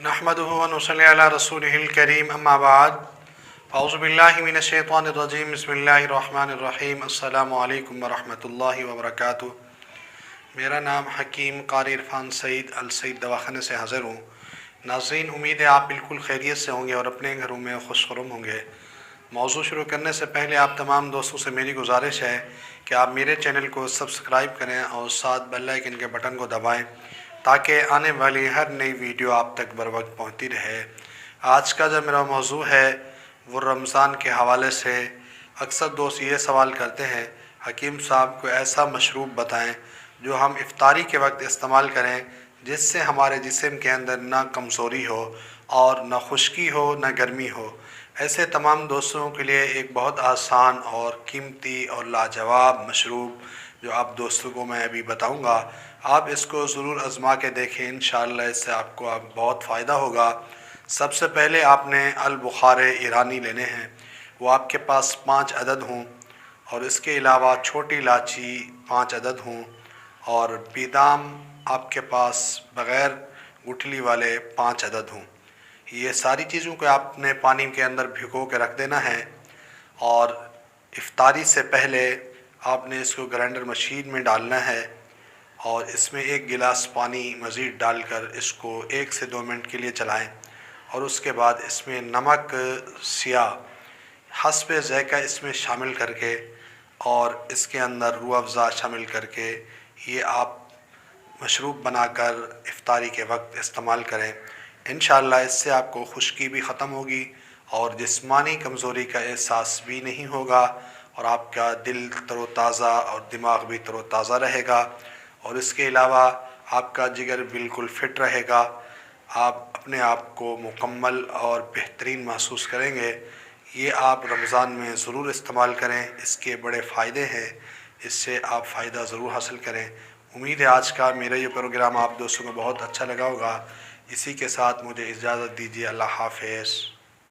नहमदुहु व नसल्ली अला रसूलिहिल करीम अम्मा बाद औज़ु बिल्लाहि मिनश शैतानिर रजीम बिस्मिल्लाहिर रहमानिर रहीम अस्सलामु अलैकुम व रहमतुल्लाहि व बरकातुहू। मेरा नाम हकीम कारी इरफान सईद अल सईद दवाखाने से हाज़िर हूँ। नाज़रीन, उम्मीद है आप बिल्कुल खैरियत से होंगे और अपने घरों में खुशखुरम होंगे। मौज़ू शुरू करने से पहले आप तमाम दोस्तों से मेरी गुजारिश है कि आप मेरे चैनल को सब्सक्राइब करें और साथ बेल आइकन के बटन को दबाएं ताकि आने वाली हर नई वीडियो आप तक बर वक्त पहुँचती रहे। आज का जो मेरा मौजू है वो रमज़ान के हवाले से। अक्सर दोस्त ये सवाल करते हैं, हकीम साहब को ऐसा मशरूब बताएं जो हम इफ्तारी के वक्त इस्तेमाल करें जिससे हमारे जिस्म के अंदर ना कमज़ोरी हो और ना खुश्की हो ना गर्मी हो। ऐसे तमाम दोस्तों के लिए एक बहुत आसान और कीमती और लाजवाब मशरूब जो आप दोस्तों को मैं अभी बताऊंगा, आप इसको ज़रूर आज़मा के देखें। इंशाअल्लाह इससे आपको बहुत फ़ायदा होगा। सबसे पहले आपने अल बुखारे ईरानी लेने हैं, वो आपके पास 5 अदद हों, और इसके अलावा छोटी इलायची 5 अदद हों, और बादाम आपके पास बग़ैर गुठली वाले 5 अदद हों। ये सारी चीज़ों को आपने पानी के अंदर भिगो के रख देना है, और इफ्तारी से पहले आपने इसको ग्राइंडर मशीन में डालना है और इसमें 1 गिलास पानी मज़ीद डालकर इसको 1 से 2 मिनट के लिए चलाएं, और उसके बाद इसमें नमक सियाह हस्बे ज़ायक़ा इसमें शामिल करके और इसके अंदर रूह अफ़ज़ा शामिल करके ये आप मशरूब बनाकर इफ्तारी के वक्त इस्तेमाल करें। इंशाअल्लाह इससे आपको खुश्की भी ख़त्म होगी और जिस्मानी कमज़ोरी का एहसास भी नहीं होगा, और आपका दिल तरोताज़ा और दिमाग भी तरोताज़ा रहेगा, और इसके अलावा आपका जिगर बिल्कुल फ़िट रहेगा। आप अपने आप को मुकम्मल और बेहतरीन महसूस करेंगे। ये आप रमज़ान में ज़रूर इस्तेमाल करें, इसके बड़े फ़ायदे हैं, इससे आप फ़ायदा ज़रूर हासिल करें। उम्मीद है आज का मेरा ये प्रोग्राम आप दोस्तों को बहुत अच्छा लगा होगा। इसी के साथ मुझे इजाज़त दीजिए। अल्लाह हाफ़िज़।